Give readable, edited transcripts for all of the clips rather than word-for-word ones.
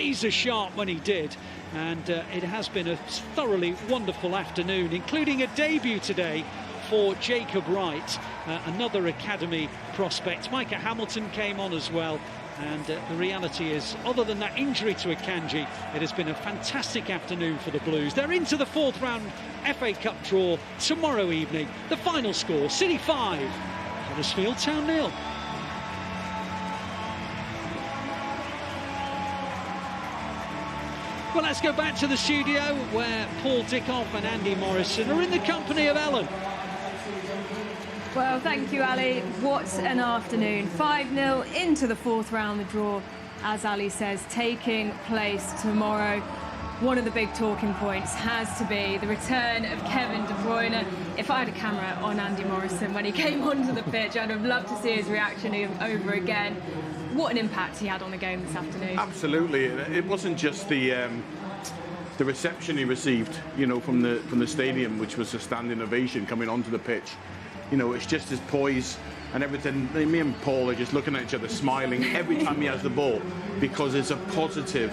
razor sharp when he did. And it has been a thoroughly wonderful afternoon, including a debut today for Jacob Wright, another academy prospect. Micah Hamilton came on as well. And the reality is, other than that injury to Akanji, it has been a fantastic afternoon for the Blues. They're into the fourth round FA Cup draw tomorrow evening. The final score, City 5, Huddersfield Town 0. Well, let's go back to the studio where Paul Dickov and Andy Morrison are in the company of Ellen. Well, thank you, Ali. What an afternoon. 5-0 into the fourth round, the draw, as Ali says, taking place tomorrow. One of the big talking points has to be the return of Kevin De Bruyne. If I had a camera on Andy Morrison when he came onto the pitch, I'd have loved to see his reaction over again. What an impact he had on the game this afternoon. Absolutely. It wasn't just the reception he received, you know, from the stadium, which was a standing ovation coming onto the pitch. You know, it's just his poise and everything. Me and Paul are just looking at each other, smiling every time he has the ball, because it's a positive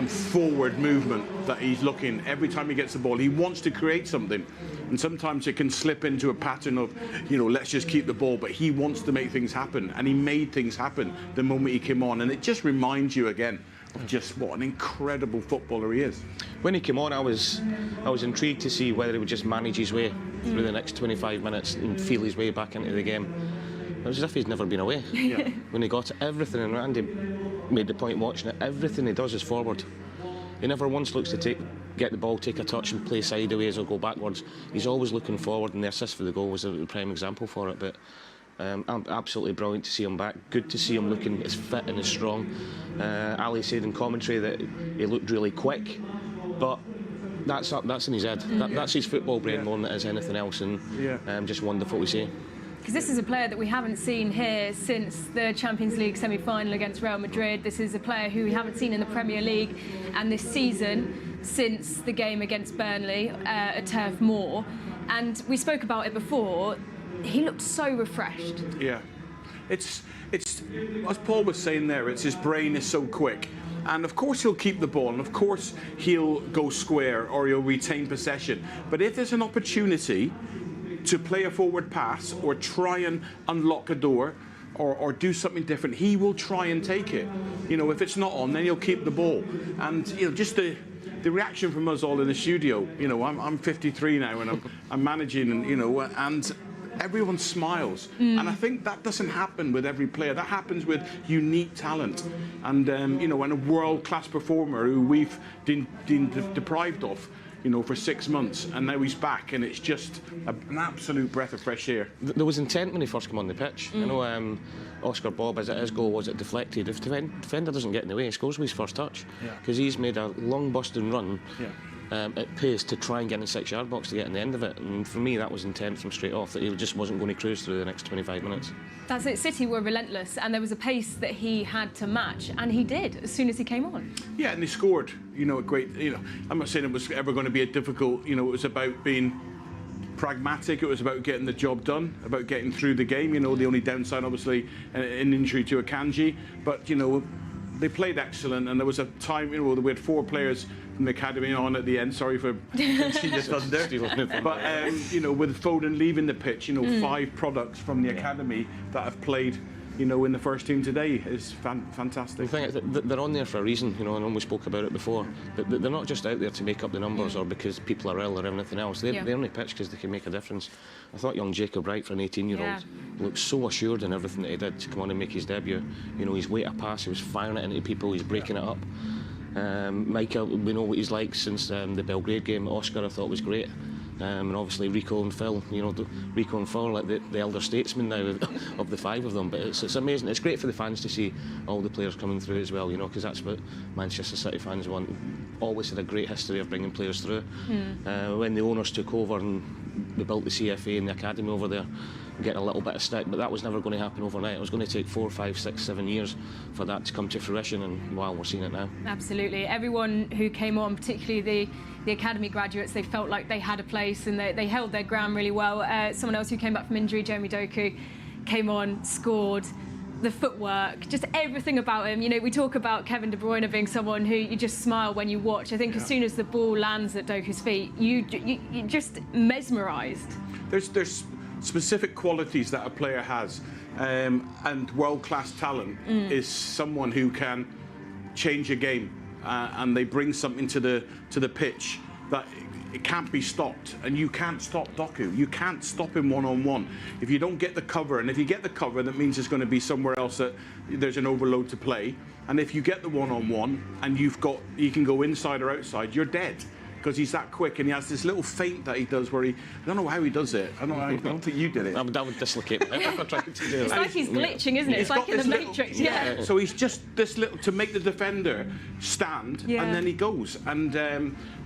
forward movement that he's looking. Every time he gets the ball, he wants to create something. And sometimes it can slip into a pattern of, you know, let's just keep the ball. But he wants to make things happen. And he made things happen the moment he came on. And it just reminds you again of just what an incredible footballer he is. When he came on, I was intrigued to see whether he would just manage his way through the next 25 minutes and feel his way back into the game. It was as if he's never been away. Yeah. When he got everything, and Randy made the point watching it, everything he does is forward. He never once looks to get the ball, take a touch and play sideways or go backwards. He's always looking forward, and the assist for the goal was a prime example for it. But absolutely brilliant to see him back. Good to see him looking as fit and as strong. Ali said in commentary that he looked really quick, but that's in his head. That's his football brain more than it is anything else, and just wonderful to see. Because this is a player that we haven't seen here since the Champions League semi-final against Real Madrid. This is a player who we haven't seen in the Premier League, and this season since the game against Burnley at Turf Moor. And we spoke about it before. He looked so refreshed. Yeah, it's as Paul was saying there. It's his brain is so quick, and of course he'll keep the ball, and of course he'll go square or he'll retain possession. But if there's an opportunity to play a forward pass or try and unlock a door or do something different, he will try and take it. You know, if it's not on, then he'll keep the ball. And you know, just the reaction from us all in the studio. You know, I'm 53 now, and I'm managing, and you know, and everyone smiles. And I think that doesn't happen with every player. That happens with unique talent, and you know, and a world-class performer who we've been deprived of, you know, for 6 months, and now he's back, and it's just an absolute breath of fresh air. There was intent when he first came on the pitch. You know, Oscar Bob, as it his goal was, it deflected. If the defender doesn't get in the way, he scores with his first touch, because he's made a long busting run at pace to try and get in the 6-yard box to get in the end of it. And for me, that was intent from straight off, that he just wasn't going to cruise through the next 25 minutes. That's it. City were relentless, and there was a pace that he had to match, and he did as soon as he came on. Yeah, and he scored. You know, a great. You know, I'm not saying it was ever going to be a difficult. You know, it was about being pragmatic. It was about getting the job done, about getting through the game. You know, the only downside, obviously, an injury to Akanji, but you know, they played excellent, and there was a time, you know, we had 4 players from the academy on at the end. Sorry for pinching the thunder. But you know, with Foden leaving the pitch, you know, 5 products from the academy that have played, you know, in the first team today is fantastic. The thing is, they're on there for a reason, you know, and we spoke about it before. They're not just out there to make up the numbers or because people are ill or anything else. They're on the pitch because they can make a difference. I thought young Jacob Wright, for an 18-year-old, looked so assured in everything that he did to come on and make his debut. You know, his weight of pass, he was firing it into people, he's breaking it up. Michael, we know what he's like since the Belgrade game. Oscar, I thought, was great. And obviously Rico and Phil, you know, Rico and Phil are like the elder statesmen now of the 5 of them. But it's amazing. It's great for the fans to see all the players coming through as well, you know, because that's what Manchester City fans want. Always had a great history of bringing players through. When the owners took over and we built the CFA and the academy over there, getting a little bit of stick, but that was never going to happen overnight. It was going to take 4, 5, 6, 7 years for that to come to fruition, and wow, we're seeing it now. Absolutely. Everyone who came on, particularly the academy graduates, they felt like they had a place, and they held their ground really well. Someone else who came back from injury, Doku, came on, scored. the footwork, just everything about him. You know, we talk about Kevin De Bruyne being someone who you just smile when you watch. I think as soon as the ball lands at Doku's feet, you're just mesmerised. There's specific qualities that a player has, and world-class talent is someone who can change a game, and they bring something to the pitch that it can't be stopped, and you can't stop Doku. You can't stop him one-on-one. If you don't get the cover, and if you get the cover, that means it's going to be somewhere else that there's an overload to play. And if you get the one-on-one and you can go inside or outside, you're dead. Because he's that quick, and he has this little feint that he does where I don't know how he does it. I don't think you did it. That would dislocate me if I tried to do it. It's like he's glitching, isn't it? It's like in the Matrix, So he's just this little to make the defender stand, and then he goes, and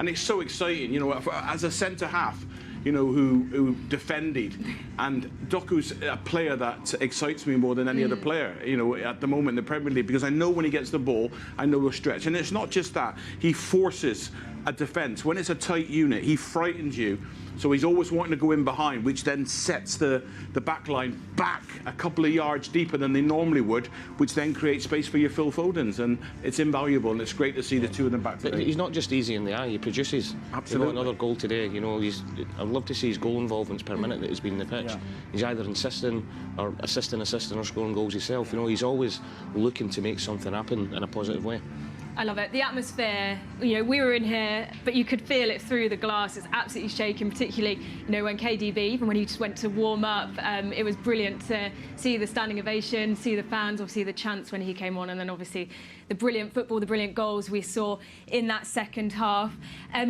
it's so exciting, you know, as a centre half, you know, who defended, and Doku's a player that excites me more than any other player, you know, at the moment in the Premier League, because I know when he gets the ball, I know he'll stretch, and it's not just that, he forces a defence. When it's a tight unit, he frightens you. So he's always wanting to go in behind, which then sets the back line back a couple of yards deeper than they normally would, which then creates space for your Phil Fodens. And it's invaluable, and it's great to see the two of them back today. He's not just easy in the eye, he produces. Absolutely. He got another goal today. You know, I'd love to see his goal involvements per minute that he's been in the pitch. He's either insisting or assisting or scoring goals himself. You know, he's always looking to make something happen in a positive way. I love it. The atmosphere, you know, we were in here, but you could feel it through the glass. It's absolutely shaking, particularly, you know, when KDB, even when he just went to warm up, it was brilliant to see the standing ovation, see the fans, obviously the chants when he came on, and then obviously the brilliant football, the brilliant goals we saw in that second half.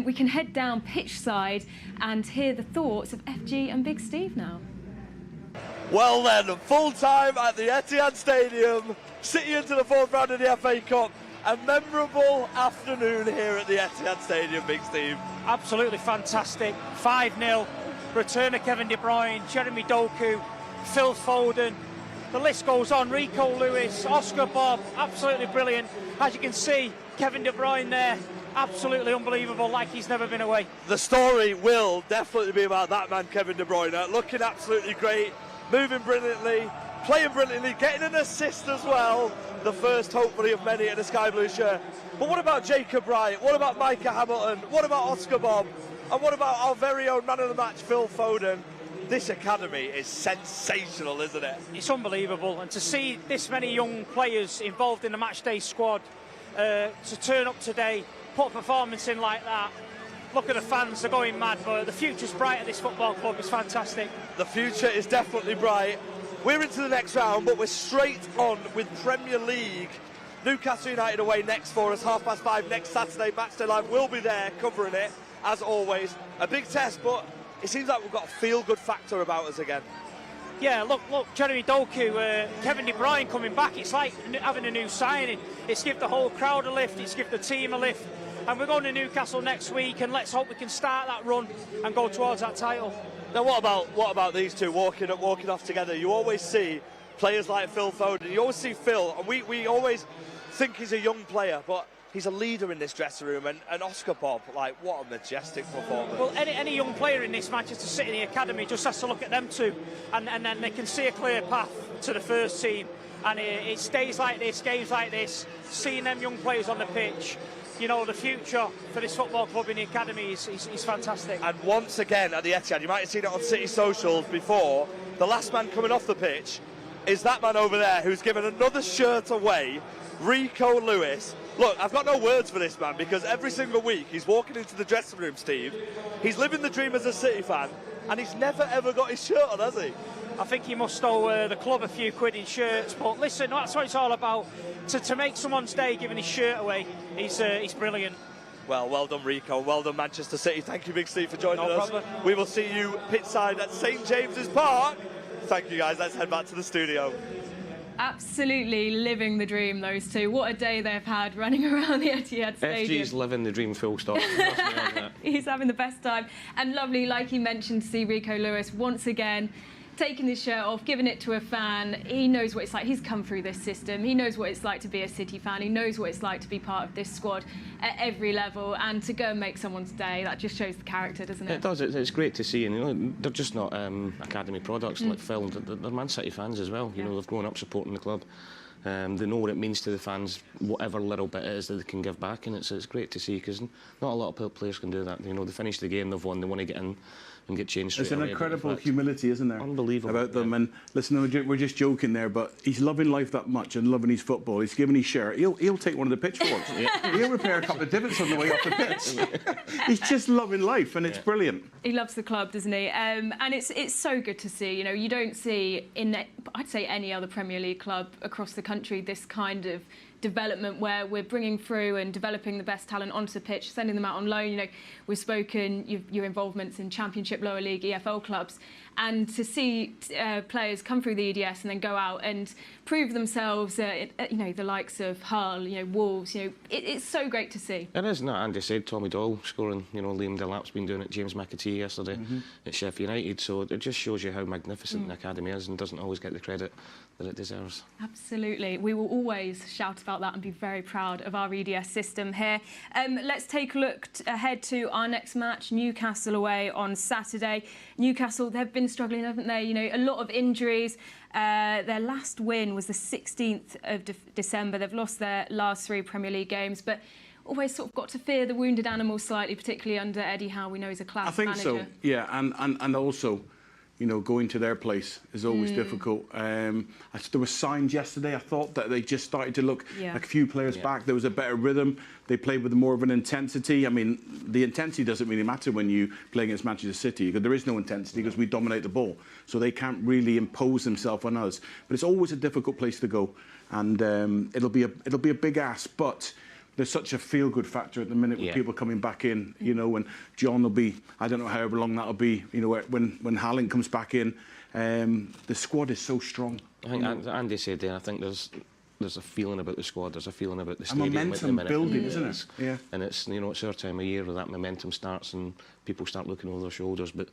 We can head down pitch side and hear the thoughts of FG and Big Steve now. Well then, full time at the Etihad Stadium, City into the fourth round of the FA Cup. A memorable afternoon here at the Etihad Stadium, Big Steve. Absolutely fantastic. 5-0. Return of Kevin De Bruyne, Jeremy Doku, Phil Foden. The list goes on. Rico Lewis, Oscar Bob, absolutely brilliant. As you can see, Kevin De Bruyne there, absolutely unbelievable, like he's never been away. The story will definitely be about that man, Kevin De Bruyne, looking absolutely great, moving brilliantly, playing brilliantly, getting an assist as well. The first, hopefully, of many in a sky blue shirt. But what about Jacob Wright? What about Micah Hamilton? What about Oscar Bob? And what about our very own man of the match, Phil Foden? This academy is sensational, isn't it? It's unbelievable. And to see this many young players involved in the Matchday squad, to turn up today, put a performance in like that, look at the fans, they're going mad. But the future's bright at this football club. It's fantastic. The future is definitely bright. We're into the next round, but we're straight on with Premier League. Newcastle United away next for us, 5:30 next Saturday. Matchday Live will be there covering it, as always. A big test, but it seems like we've got a feel-good factor about us again. Yeah, look, Jeremy Doku, Kevin De Bruyne coming back. It's like having a new signing. It's give the whole crowd a lift, it's give the team a lift. And we're going to Newcastle next week, and let's hope we can start that run and go towards that title. Now, what about these two walking off together? You always see players like Phil Foden. You always see Phil, and we always think he's a young player, but he's a leader in this dressing room. And Oscar Bob, like, what a majestic performance. Well, any young player in this Manchester City academy just has to look at them two, and then they can see a clear path to the first team. And it stays like this, games like this, seeing them young players on the pitch. You know, the future for this football club in the academy is fantastic. And once again at the Etihad, you might have seen it on City socials before, the last man coming off the pitch is that man over there who's given another shirt away, Rico Lewis. Look, I've got no words for this man, because every single week he's walking into the dressing room, Steve. He's living the dream as a City fan, and he's never ever got his shirt on, has he? I think he must owe the club a few quid in shirts, but listen, that's what it's all about. To make someone's day giving his shirt away, he's brilliant. Well done, Rico. Well done, Manchester City. Thank you, Big Steve, for joining us. No problem. We will see you pitchside at St James's Park. Thank you, guys. Let's head back to the studio. Absolutely living the dream, those two. What a day they've had running around the Etihad Stadium. FG's living the dream, full stop. He's having the best time. And lovely, like he mentioned, to see Rico Lewis once again taking his shirt off, giving it to a fan. He knows what it's like. He's come through this system. He knows what it's like to be a City fan. He knows what it's like to be part of this squad at every level, and to go and make someone's day, that just shows the character, doesn't it? It does. It's great to see, and you know, they're just not academy products like Phil. They're Man City fans as well. You know, they've grown up supporting the club. They know what it means to the fans, whatever little bit it is that they can give back, and it's great to see, because not a lot of players can do that. You know, they finish the game, they've won, they want to get in and get changed straight away. There's an incredible humility, isn't there? Unbelievable. About them. And listen, we're just joking there, but he's loving life that much and loving his football. He's giving his shirt. He'll take one of the pitchforks. He'll repair a couple of divots on the way off the pitch. He's just loving life, and it's brilliant. He loves the club, doesn't he? And it's so good to see. You know, you don't see in, I'd say, any other Premier League club across the country this kind of development where we're bringing through and developing the best talent onto the pitch, sending them out on loan. You know, we've spoken your involvements in Championship, lower league, EFL clubs, and to see players come through the EDS and then go out and prove themselves. You know, the likes of Hull, you know, Wolves. You know, it's so great to see. It is. No, Andy said Tommy Doyle scoring. You know, Liam Delap's been doing it. James McAtee yesterday at Sheffield United. So it just shows you how magnificent the academy is, and doesn't always get the credit that it deserves. Absolutely. We will always shout about that and be very proud of our EDS system here. Let's take a look ahead to our next match, Newcastle away on Saturday. Newcastle, they've been struggling, haven't they? You know, a lot of injuries. Their last win was the 16th of December. They've lost their last 3 Premier League games, but always sort of got to fear the wounded animal slightly, particularly under Eddie Howe. We know he's a class manager. I think so, yeah, and also, you know, going to their place is always difficult. There was signs yesterday, I thought, that they just started to look like a few players back. There was a better rhythm. They played with more of an intensity. I mean, the intensity doesn't really matter when you play against Manchester City, because there is no intensity because we dominate the ball. So they can't really impose themselves on us. But it's always a difficult place to go. And it'll be a big ask, but there's such a feel-good factor at the minute with people coming back in, you know, and John will be, I don't know however long that'll be, you know, when Haaland comes back in. The squad is so strong. I think Andy said there, I think there's a feeling about the squad, there's a feeling about the stadium. A momentum building, isn't it? Yeah. And it's, you know, it's our time of year where that momentum starts and people start looking over their shoulders. But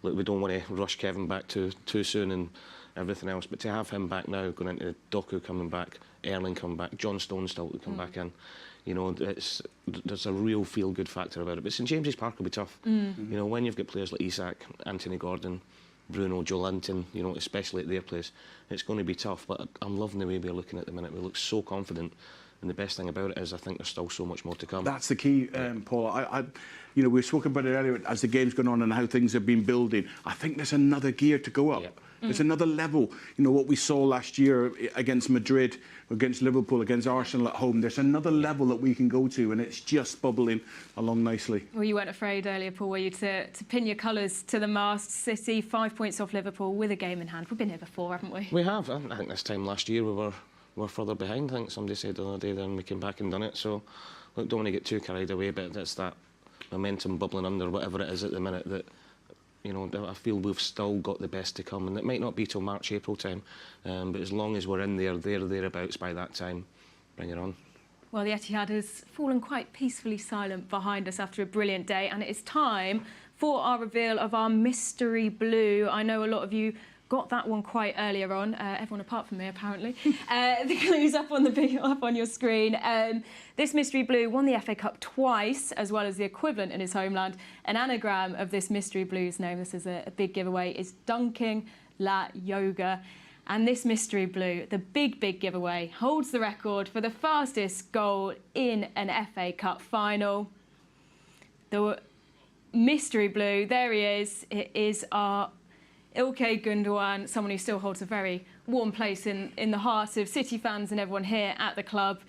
look, we don't want to rush Kevin back too soon and everything else. But to have him back now, going into Doku coming back, Erling coming back, John Stones still to come back in. You know, there's a real feel-good factor about it. But St James's Park will be tough. You know, when you've got players like Isak, Anthony Gordon, Bruno, Joe Linton, you know, especially at their place, it's going to be tough. But I'm loving the way we're looking at the minute. We look so confident. And the best thing about it is I think there's still so much more to come. That's the key, Paul. You know, we spoke about it earlier as the game's gone on and how things have been building. I think there's another gear to go up. There's another level. You know, what we saw last year against Madrid, against Liverpool, against Arsenal at home, there's another level that we can go to, and it's just bubbling along nicely. Well, you weren't afraid earlier, Paul, were you, to pin your colours to the mast? City, 5 points off Liverpool with a game in hand. We've been here before, haven't we? We have. I think this time last year we were further behind. I think somebody said the other day, then we came back and done it. So, look, don't want to get too carried away, but it's that momentum bubbling under, whatever it is at the minute, that, you know, I feel we've still got the best to come, and it might not be till March, April time, but as long as we're in there, thereabouts by that time, bring it on. Well, the Etihad has fallen quite peacefully silent behind us after a brilliant day, and it is time for our reveal of our mystery blue. I know a lot of you got that one quite earlier on, everyone apart from me apparently. The clue's up on your screen. This mystery blue won the FA Cup twice, as well as the equivalent in his homeland. An anagram of this mystery blue's name, this is a big giveaway, is Dunking La Yoga. And this mystery blue, the big giveaway, holds the record for the fastest goal in an FA Cup final. The mystery blue, there he is. It is our Ilkay Gundogan, someone who still holds a very warm place in the hearts of City fans and everyone here at the club.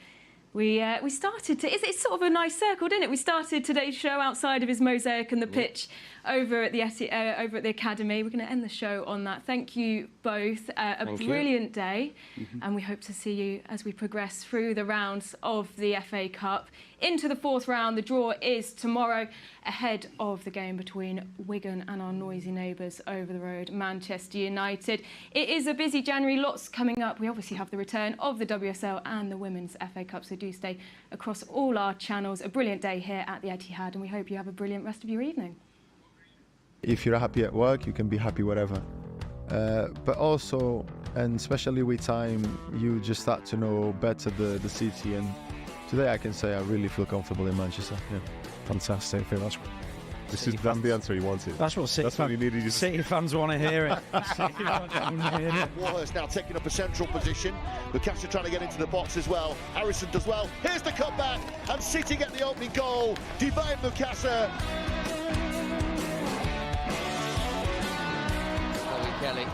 We started to, it's sort of a nice circle, didn't it? We started today's show outside of his mosaic and the pitch over at the academy. We're going to end the show on that. Thank you both. A brilliant day, and we hope to see you as we progress through the rounds of the FA Cup. Into the 4th round, the draw is tomorrow, ahead of the game between Wigan and our noisy neighbours over the road, Manchester United. It is a busy January, lots coming up. We obviously have the return of the WSL and the Women's FA Cup, so do stay across all our channels. A brilliant day here at the Etihad, and we hope you have a brilliant rest of your evening. If you're happy at work, you can be happy wherever. but also, and especially with time, you just start to know better the city. And today I can say I really feel comfortable in Manchester. Yeah. Fantastic. I think this is the answer he wanted. That's what he needed. City fans want to hear it. Warhurst now taking up a central position. Newcastle trying to get into the box as well. Harrison does well. Here's the cutback, and City get the opening goal. Divine Newcastle. Kelly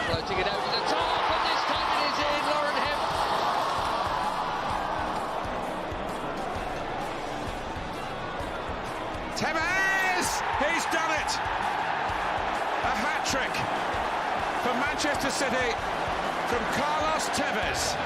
floating it over the top, and this time it is in. Lauren Hemp. Tevez! He's done it! A hat-trick for Manchester City from Carlos Tevez.